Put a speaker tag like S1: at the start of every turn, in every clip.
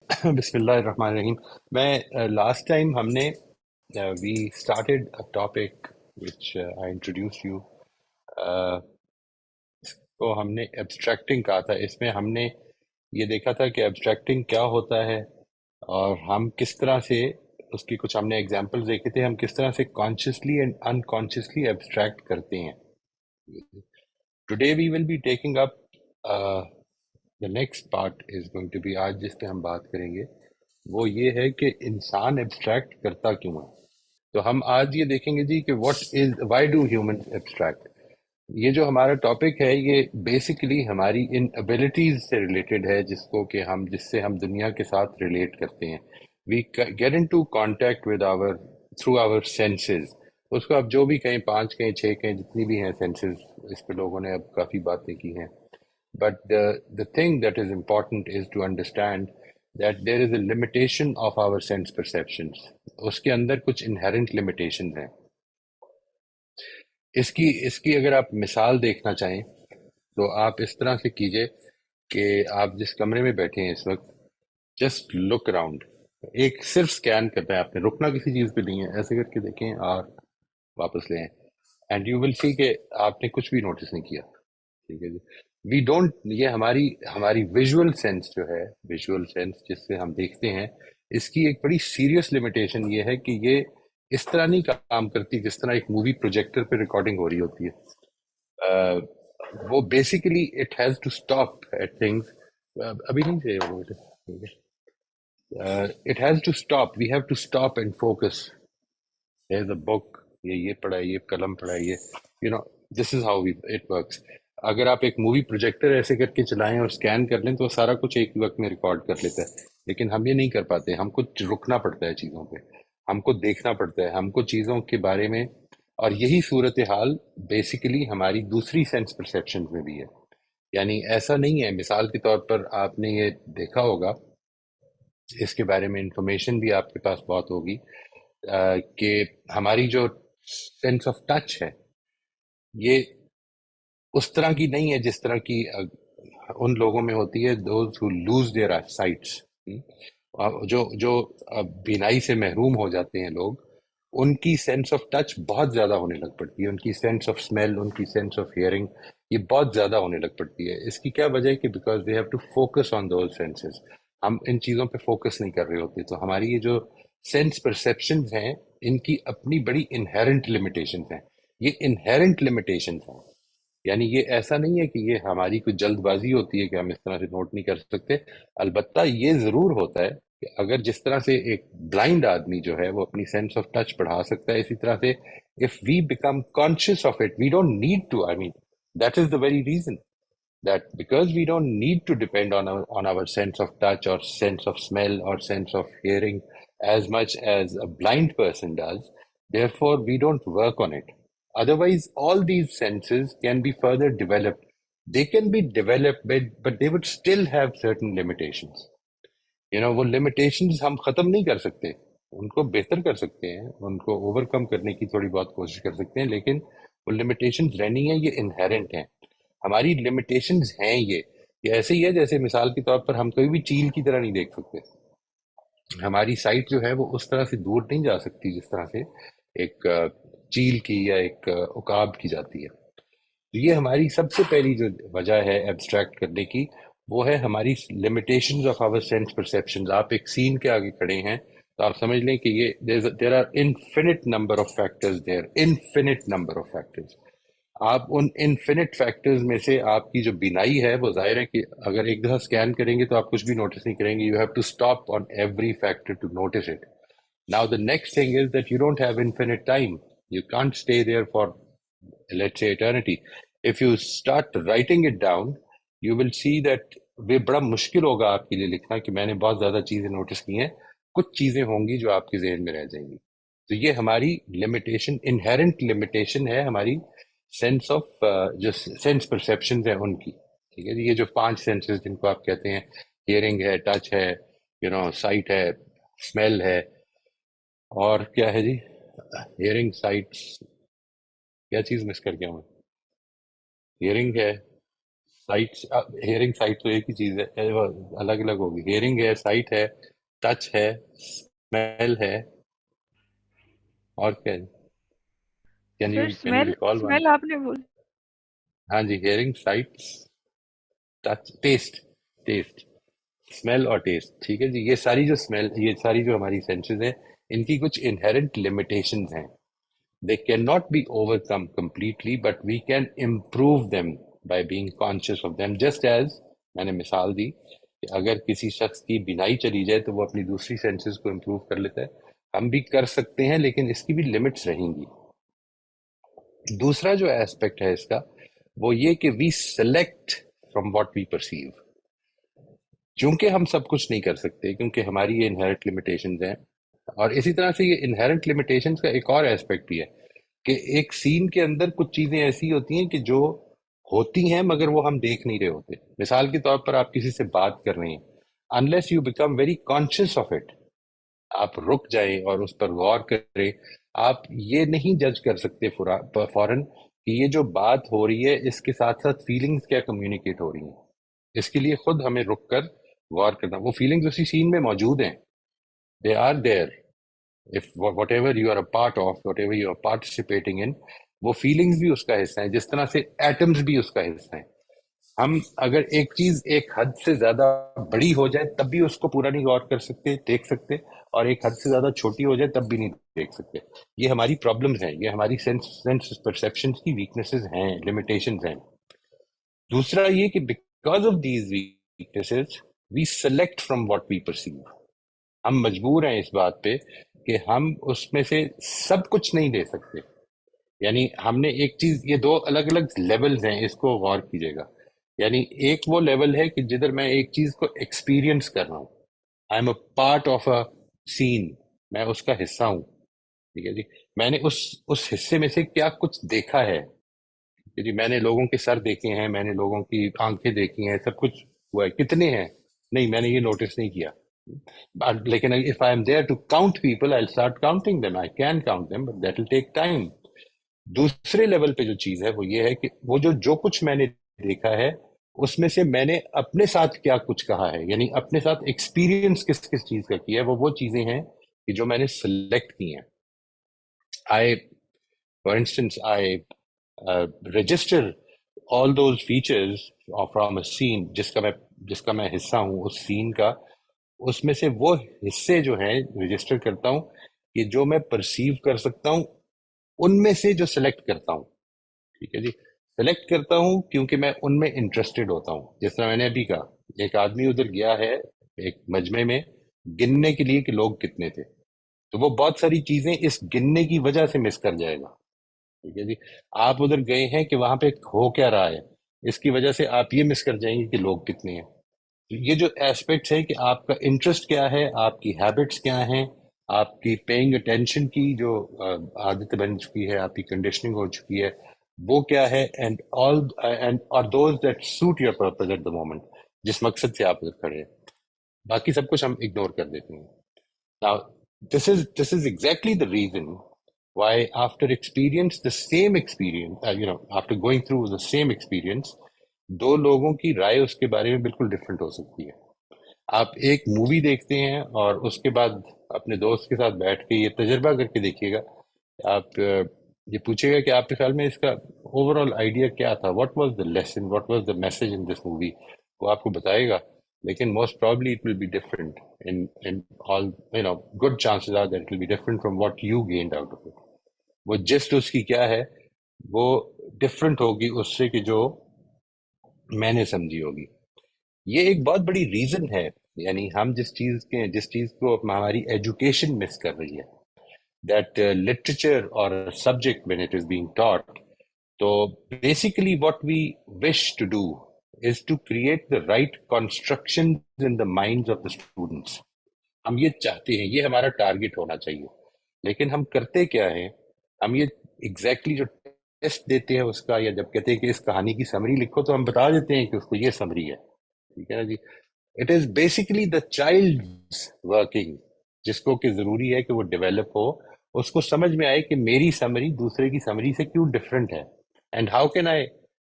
S1: بسم اللہ الرحمن الرحیم. میں لاسٹ ٹائم ہم نے we started a topic which I introduce you. تو ہم نے ایبسٹریکٹنگ کہا تھا. اس میں ہم نے یہ دیکھا تھا کہ ایبسٹریکٹنگ کیا ہوتا ہے اور ہم کس طرح سے اس کی کچھ ہم نے ایگزامپل دیکھے تھے. ہم کس طرح سے کانشیسلی اینڈ انکانشیسلی ایبسٹریکٹ کرتے ہیں. Today we will be taking up the next part is going to be. آج جس پہ ہم بات کریں گے وہ یہ ہے کہ انسان ایبسٹریکٹ کرتا کیوں ہے. تو ہم آج یہ دیکھیں گے جی کہ what is why do human abstract. یہ جو ہمارا ٹاپک ہے یہ بیسیکلی ہماری ان ابیلٹیز سے ریلیٹڈ ہے جس سے ہم دنیا کے ساتھ ریلیٹ کرتے ہیں. We get in to contact with our through our senses. اس کو آپ جو بھی کہیں، پانچ کہیں، چھ کہیں، جتنی بھی ہیں سینسز. اس پہ لوگوں نے اب کافی باتیں کی ہیں. But the thing that is important is to understand that there is a limitation of our sense perceptions. اس کے اندر کچھ inherent limitations ہیں. اس کی اگر آپ مثال دیکھنا چاہیں تو آپ اس طرح سے کیجئے کہ آپ جس کمرے میں بیٹھے ہیں اس وقت، جسٹ لک اراؤنڈ. ایک صرف سکین کرنا ہے، آپ نے رکنا کسی چیز پہ نہیں ہے. ایسے کر کے دیکھیں اور واپس لیں اینڈ یو ول سی کہ آپ نے کچھ بھی نوٹس نہیں کیا. ٹھیک ہے جی. وی ڈونٹ، یہ ہماری ویژول سینس جو ہے، ویژول سینس جس سے ہم دیکھتے ہیں، اس کی ایک بڑی سیریس لمیٹیشن یہ ہے کہ یہ اس طرح نہیں کام کرتی جس طرح ایک مووی پروجیکٹر پہ ریکارڈنگ ہو رہی ہوتی ہے. وہ basically it has to stop at things. ابھی نہیں چاہیے وہ مجھے. It has to stop, we have to stop and focus. there's a book، یہ پڑھا ہے، یہ قلم پڑھا ہے، یہ دس از ہاؤ اٹ ورکس. اگر آپ ایک مووی پروجیکٹر ایسے کر کے چلائیں اور اسکین کر لیں تو وہ سارا کچھ ایک ہی وقت میں ریکارڈ کر لیتا ہے. لیکن ہم یہ نہیں کر پاتے. ہم کو رکنا پڑتا ہے چیزوں پہ، ہم کو دیکھنا پڑتا ہے، ہم کو چیزوں کے بارے میں. اور یہی صورتحال بیسیکلی ہماری دوسری سینس پرسیپشن میں بھی ہے. یعنی ایسا نہیں ہے، مثال کے طور پر آپ نے یہ دیکھا ہوگا، اس کے بارے میں انفارمیشن بھی آپ کے پاس بہت ہوگی، کہ ہماری جو سینس آف ٹچ ہے یہ اس طرح کی نہیں ہے جس طرح کی ان لوگوں میں ہوتی ہے those who lose their sights. جو بینائی سے محروم ہو جاتے ہیں لوگ، ان کی سینس آف ٹچ بہت زیادہ ہونے لگ پڑتی ہے. ان کی سینس آف اسمیل، ان کی سینس آف ہیئرنگ، یہ بہت زیادہ ہونے لگ پڑتی ہے. اس کی کیا وجہ ہے کہ because they have to focus on those senses. ہم ان چیزوں پہ فوکس نہیں کر رہے ہوتے. تو ہماری یہ جو سینس پرسیپشنز ہیں ان کی اپنی بڑی انہیرنٹ لمیٹیشنز ہیں. یہ انہیرنٹ لمیٹیشنز ہیں، یعنی یہ ایسا نہیں ہے کہ یہ ہماری کوئی جلد بازی ہوتی ہے کہ ہم اس طرح سے نوٹ نہیں کر سکتے. البتہ یہ ضرور ہوتا ہے کہ اگر جس طرح سے ایک بلائنڈ آدمی جو ہے وہ اپنی سینس آف ٹچ بڑھا سکتا ہے، اسی طرح سے if we become conscious of it we don't need to. I mean, that is the very reason that because we don't need to depend on our sense of touch or sense of smell or sense of hearing as much as a blind person does, therefore we don't work on it. Otherwise all these senses can be further developed. They can be developed but they would still have certain limitations. وہ limitations ہم ختم نہیں کر سکتے، ان کو بہتر کر سکتے ہیں، ان کو اوور کم کرنے کی تھوڑی بہت کوشش کر سکتے ہیں، لیکن وہ لمیٹیشنز رہنی ہیں، یہ انہیرنٹ ہیں. ہماری لمیٹیشنز ہیں یہ ایسے ہی ہے جیسے مثال کے طور پر ہم کوئی بھی چیل کی طرح نہیں دیکھ سکتے. ہماری سائٹ جو ہے وہ اس طرح سے دور نہیں جا سکتی جس طرح سے ایک چیل کی یا ایک عقاب کی جاتی ہے. تو یہ ہماری سب سے پہلی جو وجہ ہے ایبسٹریکٹ کرنے کی، وہ ہے ہماری limitations of our sense perceptions. آپ ایک سین کے آگے کھڑے ہیں تو آپ سمجھ لیں کہ یہ there are infinite number of factors there, infinite number of factors. آپ ان انفینٹ فیکٹرز میں سے آپ کی جو بینائی ہے وہ ظاہر ہے کہ اگر ایک دفعہ اسکین کریں گے تو آپ کچھ بھی نوٹس نہیں کریں گے. You have to stop on every factor to notice it. Now the next thing is that you don't have infinite time. You can't stay there for, let's say, eternity. If you start writing it down, you will see that وہ بڑا مشکل ہوگا آپ کے لیے لکھنا کہ میں نے بہت زیادہ چیزیں نوٹس کی ہیں. کچھ چیزیں ہوں گی جو آپ کے ذہن میں رہ جائیں گی. تو یہ ہماری لمیٹیشن، انہیرنٹ لمیٹیشن ہے ہماری سینس آف، جو سینس پرسیپشنز ہیں ان کی. ٹھیک ہے جی. یہ جو پانچ سینسز جن کو آپ کہتے ہیں، ہیئرنگ ہے، ٹچ ہے، سائٹ ہے، اسمیل ہے، اور کیا ہے جی، ہیئرنگ، سائٹ، کیا چیز مس کر گیا ہوں؟ ہیئرنگ ہے، साइट, हेयरिंग साइट तो एक ही चीज है, अलग अलग होगी। हेयरिंग है, साइट है, टच है, स्मेल है, और क्या है?
S2: Sir
S1: can you
S2: smell,
S1: recall one?
S2: Smell आपने बोल।
S1: हाँ जी, hearing, sight, touch, taste. Taste, smell और टेस्ट, ठीक है जी। ये सारी जो स्मेल, ये सारी जो हमारी सेंसेस हैं, इनकी कुछ इनहेरेंट लिमिटेशंस हैं। They can not be overcome completely, but we can improve them by being conscious of them, just as मैंने मिसाल दी कि अगर किसी शख्स की बिनाई चली जाए तो वो अपनी दूसरी सेंसेस को इम्प्रूव कर लेता है। हम भी कर सकते हैं, लेकिन इसकी भी लिमिट्स रहेंगी। दूसरा जो एस्पेक्ट है इसका, वो ये कि we select from what we perceive. चूंकि हम सब कुछ नहीं कर सकते, क्योंकि हमारी ये इनहेरेंट लिमिटेशंस हैं। और इसी तरह से ये इनहेरेंट लिमिटेशंस का एक और एस्पेक्ट भी है कि एक सीन के अंदर कुछ चीजें ऐसी होती हैं कि जो होती हैं मगर वो हम देख नहीं रहे होते। मिसाल के तौर पर आप किसी से बात कर रहे हैं, unless you become very conscious of it, आप रुक जाएं और उस पर गौर करें, आप ये नहीं जज कर सकते फौरन कि ये जो बात हो रही है इसके साथ साथ फीलिंग्स क्या कम्युनिकेट हो रही हैं। इसके लिए खुद हमें रुक कर गौर करना। वो फीलिंग्स उसी सीन में मौजूद हैं, they are there. If whatever you are a part of, whatever you are participating in, वो फीलिंग्स भी उसका हिस्सा है, जिस तरह से एटम्स भी उसका हिस्सा है। हम अगर एक चीज एक हद से ज्यादा बड़ी हो जाए तब भी उसको पूरा नहीं गौर कर सकते, देख सकते, और एक हद से ज्यादा छोटी हो जाए तब भी नहीं देख सकते। ये हमारी प्रॉब्लम्स हैं, ये हमारी सेंस परसेप्शन की वीकनेसेस हैं, लिमिटेशंस हैं। दूसरा ये कि because of these weaknesses we select from what we perceive. हम मजबूर हैं इस बात पे कि हम उसमें से सब कुछ नहीं ले सकते। यानी हमने एक चीज, ये दो अलग अलग लेवल्स हैं, इसको गौर कीजिएगा। यानी एक वो लेवल है कि जिधर मैं एक चीज को एक्सपीरियंस कर रहा हूँ, I am a part of a scene, मैं उसका हिस्सा हूँ। ठीक है जी, मैंने उस हिस्से में से क्या कुछ देखा है। ठीक है जी, मैंने लोगों के सर देखे हैं, मैंने लोगों की आंखें देखी हैं, सब कुछ हुआ है। कितने हैं? नहीं, मैंने ये नोटिस नहीं किया। लेकिन if I am there to count people, I start counting them, I can count them, but that will take time. दूसरे लेवल पे जो चीज है वो ये है कि वो जो जो कुछ मैंने देखा है, उसमें से मैंने अपने साथ क्या कुछ कहा है, यानी अपने साथ एक्सपीरियंस किस किस चीज का किया है, वो चीजें हैं कि जो मैंने सिलेक्ट की हैं। I, for instance, I register all those features from a scene जिसका मैं हिस्सा हूँ, उस सीन का। उसमें से वो हिस्से जो हैं रजिस्टर करता हूँ कि जो मैं परसीव कर सकता हूँ, उनमें से जो सिलेक्ट करता हूँ। ठीक है जी, सेलेक्ट करता हूँ क्योंकि मैं उनमें इंटरेस्टेड होता हूँ। जिस तरह मैंने अभी कहा, एक आदमी उधर गया है एक मजमे में गिनने के लिए कि लोग कितने थे, तो वो बहुत सारी चीजें इस गिनने की वजह से मिस कर जाएगा। ठीक है जी, आप उधर गए हैं कि वहां पे हो क्या रहा है, इसकी वजह से आप ये मिस कर जाएंगे कि लोग कितने हैं। तो ये जो एस्पेक्ट्स है कि आपका इंटरेस्ट क्या है, आपकी हैबिट्स क्या हैं, आपकी पेइंग अटेंशन की जो आदत बन चुकी है, आपकी कंडीशनिंग हो चुकी है, वो क्या है, एंड ऑल एंड और those that suit your purpose at the moment, जिस मकसद से आप उधर खड़े हैं। बाकी सब कुछ हम इग्नोर कर देते हैं। Now this is exactly the reason why after experience the same experience, after going through the same experience, दो लोगों की राय उसके बारे में बिल्कुल डिफरेंट हो सकती है। आप एक मूवी देखते हैं और उसके बाद अपने दोस्त के साथ बैठ के ये तजर्बा करके देखिएगा। आप ये पूछेगा कि आपके ख्याल में इसका ओवरऑल आइडिया क्या था, what was the lesson, what was the message in this movie, वो आपको बताएगा। लेकिन most probably it will be different in all, good chances are that it will be different from what you gained out of it. वो gist उसकी क्या है, वो different होगी उससे कि जो मैंने समझी होगी। ये एक बहुत बड़ी रीजन है, यानी हम जिस चीज को हमारी एजुकेशन मिस कर रही है, दैट लिटरेचर और subject when it is being taught. तो basically what we wish to do is to create the right construction in the minds of the students. हम ये चाहते हैं, ये हमारा टारगेट होना चाहिए। लेकिन हम करते क्या है, हम ये एग्जैक्टली जो टेस्ट देते हैं उसका, या जब कहते हैं कि इस कहानी की समरी लिखो, तो हम बता देते हैं कि उसको ये समरी है। ठीक है ना जी, it is basically the child working, जिसको कि जरूरी है कि वो डेवलप हो, उसको समझ में आए कि मेरी समरी दूसरे की समरी से क्यों डिफरेंट है, and how can I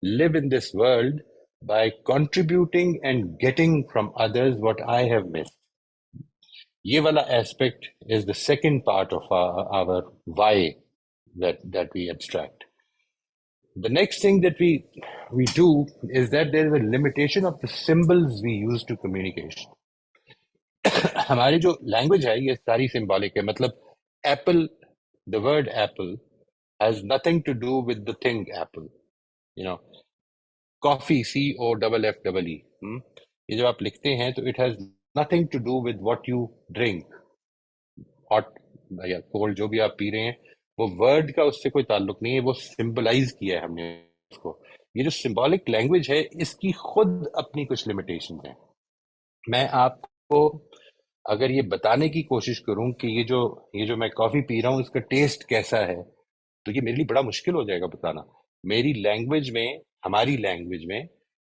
S1: live in this world by contributing and getting from others what I have missed. Ye wala aspect is the second part of our why that we abstract. The next thing that we do is that there is a limitation of the symbols we use to communication. हमारी जो language है ये सारी symbolic है मतलब Apple the word apple has nothing to do with the thing apple, you know. Coffee, COFFEE, ये जो आप लिखते हैं तो it has nothing to do with what you drink, hot या cold जो भी आप पी रहे हैं, वो वर्ड का उससे कोई ताल्लुक नहीं है, वो सिंबलाइज किया है हमने उसको. ये जो सिंबॉलिक लैंग्वेज है इसकी खुद अपनी कुछ लिमिटेशन है. मैं आपको अगर ये बताने की कोशिश करूं कि ये जो मैं कॉफी पी रहा हूँ इसका टेस्ट कैसा है, तो ये मेरे लिए बड़ा मुश्किल हो जाएगा बताना. मेरी लैंग्वेज में, हमारी लैंग्वेज में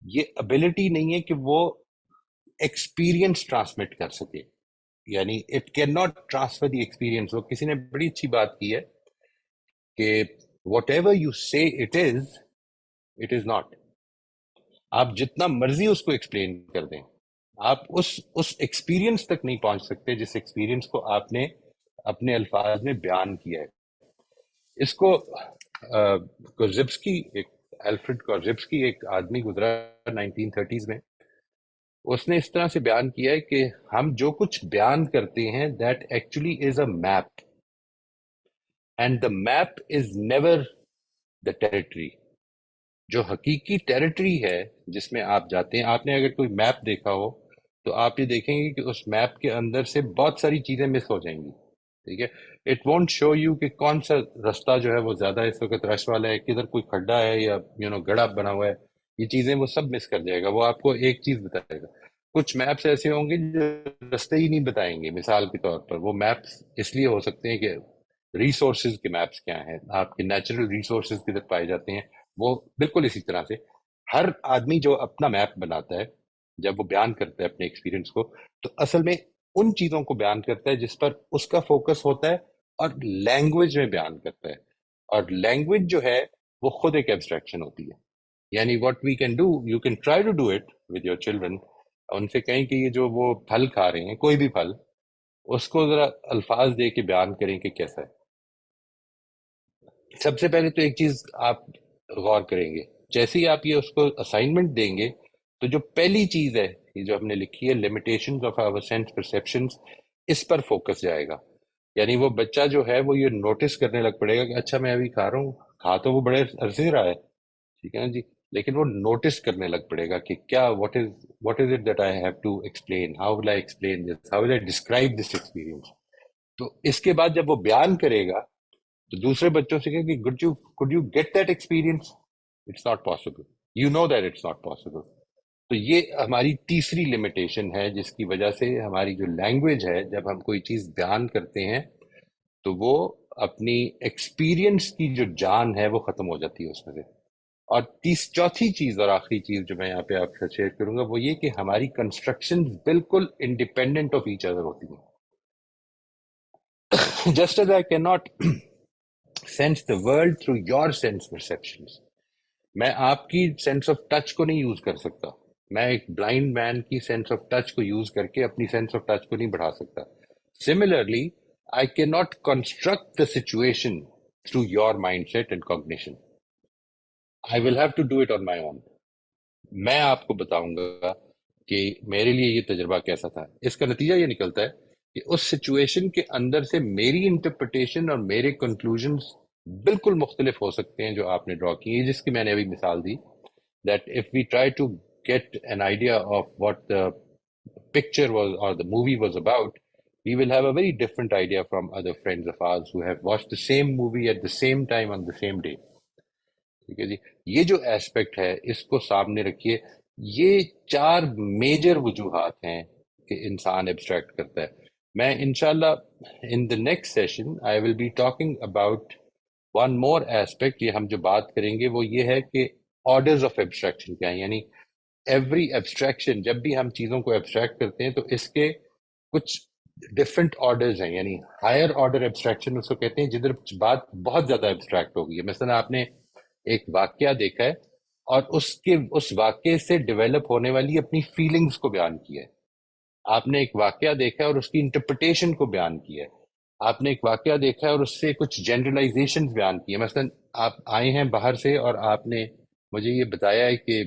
S1: ये एबिलिटी नहीं है कि वो एक्सपीरियंस ट्रांसमिट कर सके. यानी it can not transfer the experience. वो किसी ने बड़ी अच्छी बात की है कि वॉट एवर यू से इट इज नॉट. आप जितना मर्जी उसको एक्सप्लेन कर दें, आप उस एक्सपीरियंस तक नहीं पहुंच सकते जिस एक्सपीरियंस को आपने अपने अल्फाज में बयान किया है. इसको कोर्जिब्स्की, एक एल्फ्रेड कोर्जिब्स्की एक आदमी गुजरा 1930s में, उसने इस तरह से बयान किया है कि हम जो कुछ बयान करते हैं that actually is a map, and the map is never the territory. जो हकीकी टेरिटरी है जिसमें आप जाते हैं, आपने अगर कोई मैप देखा हो तो आप ये देखेंगे कि उस मैप के अंदर से बहुत सारी चीजें मिस हो जाएंगी. ठीक है, इट वोंट शो यू कि कौन सा रास्ता जो है वो ज्यादा इस वक्त रश वाला है, किधर कोई खड्डा है या गड़ा बना हुआ है. ये चीजें वो सब मिस कर जाएगा. वो आपको एक चीज बताएगा. कुछ मैप्स ऐसे होंगे जो रास्ते ही नहीं बताएंगे. मिसाल के तौर पर वो मैप्स इसलिए हो सकते हैं कि रिसोर्सेज के मैप्स क्या हैं, आपके नेचुरल रिसोर्सेज किधर पाए जाते हैं. वो बिल्कुल इसी तरह से हर आदमी जो अपना मैप बनाता है, जब वो बयान करता है अपने एक्सपीरियंस को, तो असल में उन चीजों को बयान करता है जिस पर उसका फोकस होता है और लैंग्वेज में बयान करता है. और लैंग्वेज जो है वो खुद एक एब्स्ट्रैक्शन होती है. यानी what we can do, you can try to do it with your children. उनसे कहें कि ये जो वो फल खा रहे हैं, कोई भी फल, उसको जरा अल्फाज दे के बयान करें कि कैसा है. सबसे पहले तो एक चीज आप गौर करेंगे, जैसे ही आप ये उसको असाइनमेंट देंगे तो जो पहली चीज है, ये जो हमने लिखी है limitations of our sense perceptions, इस पर फोकस जाएगा. यानी वो बच्चा जो है वो ये नोटिस करने लग पड़ेगा कि अच्छा मैं अभी खा रहा हूँ, खा तो वो बड़े अरसे से रहा है, ठीक है ना जी, लेकिन वो नोटिस करने लग पड़ेगा कि क्या what is it that I have to explain, how will I explain this, how will I describe this experience. तो इसके बाद जब वो बयान करेगा तो दूसरे बच्चों से कहें कि could you get that experience. It's not possible, you know that it's not possible. तो ये हमारी तीसरी लिमिटेशन है जिसकी वजह से हमारी जो लैंग्वेज है, जब हम कोई चीज बयान करते हैं तो वो अपनी एक्सपीरियंस की जो जान है वो खत्म हो जाती है उसमें से. और चौथी चीज और आखिरी चीज जो मैं यहाँ पे आपसे शेयर करूंगा वो ये कि हमारी कंस्ट्रक्शन बिल्कुल इंडिपेंडेंट ऑफ ईच अदर होती हैं. Just as I can not sense the world through your sense perceptions, मैं आपकी सेंस ऑफ टच को नहीं यूज कर सकता. मैं एक ब्लाइंड मैन की सेंस ऑफ टच को यूज करके अपनी सेंस ऑफ टच को नहीं बढ़ा सकता. Similarly I can not construct the situation through your mind set and cognition. I will have to do it on my own. मैं आपको बताऊंगा कि मेरे लिए ये तजर्बा कैसा था. इसका नतीजा ये निकलता है कि उस सिचुएशन के अंदर से मेरी इंटरप्रिटेशन और मेरे कंक्लूजन्स बिल्कुल मुख्तलिफ हो सकते हैं जो आपने ड्रॉ की है, जिसकी मैंने अभी मिसाल दी. That if we try to get an idea of what the picture was or the movie was about, we will have a very different idea from other friends of ours who have watched the same movie at the same time on the same day. ठीक है जी. ये जो aspect है इसको सामने रखिए. ये चार मेजर वजूहात हैं कि इंसान एब्स्ट्रैक्ट करता है. मैं इंशाल्लाह in the next session I will be talking about one more aspect. ये हम जो बात करेंगे वो ये है कि ऑर्डर्स ऑफ एब्स्ट्रैक्शन क्या है. यानी एवरी एब्स्ट्रैक्शन, जब भी हम चीजों को एब्स्ट्रैक्ट करते हैं तो इसके कुछ डिफरेंट ऑर्डर्स हैं. यानी हायर ऑर्डर एब्स्ट्रैक्शन उसको कहते हैं जिधर बात बहुत ज्यादा एब्स्ट्रैक्ट होगी. مثلا आपने एक वाक्या देखा है, اور اس واقعے سے ڈیولپ ہونے والی اپنی فیلنگز کو بیان کیا ہے. آپ نے ایک واقعہ دیکھا ہے اور اس کی انٹرپریٹیشن کو بیان کیا ہے. آپ نے ایک واقعہ دیکھا ہے اور اس سے کچھ جنرلائزیشن بیان کی ہے. مثلا آپ آئے ہیں باہر سے اور آپ نے مجھے یہ بتایا ہے کہ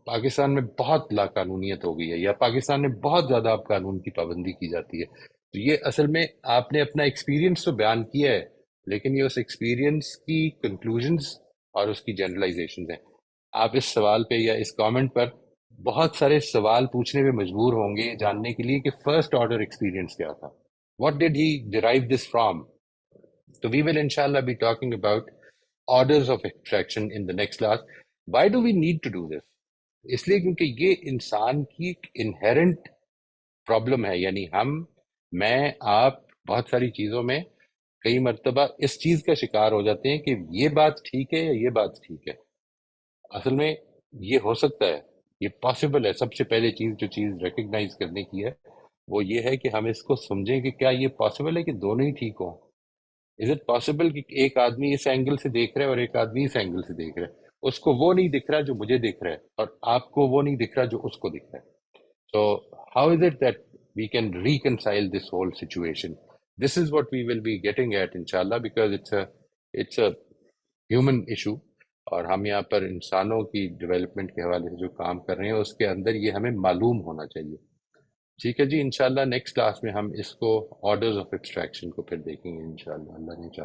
S1: پاکستان میں بہت لا قانونیت ہو گئی ہے، یا پاکستان میں بہت زیادہ اب قانون کی پابندی کی جاتی ہے. تو یہ اصل میں آپ نے اپنا ایکسپیرینس تو بیان کیا ہے، لیکن یہ اس ایکسپیرینس کی کنکلوژنز اور اس کی جنرلائزیشنز ہیں. آپ اس سوال پہ یا اس کامنٹ پر بہت سارے سوال پوچھنے پہ مجبور ہوں گے جاننے کے لیے کہ فرسٹ آرڈر ایکسپیرینس کیا تھا. What did he derive this from? So we will inshallah be talking about orders of extraction in the next class. Why do we need to do this? اس لیے کیونکہ یہ انسان کی انہیرنٹ پرابلم ہے. یعنی میں آپ بہت ساری چیزوں میں کئی مرتبہ اس چیز کا شکار ہو جاتے ہیں کہ یہ بات ٹھیک ہے یا یہ بات ٹھیک ہے. اصل میں یہ ہو سکتا ہے، یہ پاسبل ہے. سب سے پہلے جو چیز ریکگنائز کرنے کی ہے وہ یہ ہے کہ ہم اس کو سمجھیں کہ کیا یہ پاسبل ہے کہ دونوں ہی ٹھیک ہوں. از اٹ پاسبل کہ ایک آدمی اس اینگل سے دیکھ رہا ہے اور ایک آدمی اس اینگل سے دیکھ رہا ہے، اس کو وہ نہیں دکھ رہا جو مجھے دکھ رہا ہے، اور آپ کو وہ نہیں دکھ رہا جو اس کو دکھ رہا ہے. So how is it that we can reconcile this whole situation? This is what we will be getting at inshallah, because it's a human issue. اور ہم یہاں پر انسانوں کی ڈیولپمنٹ کے حوالے سے جو کام کر رہے ہیں اس کے اندر یہ ہمیں معلوم ہونا چاہیے. ٹھیک ہے جی، انشاءاللہ نیکسٹ کلاس میں ہم اس کو آرڈرز آف ایبسٹریکشن کو پھر دیکھیں گے انشاءاللہ، اللہ نے چاہا.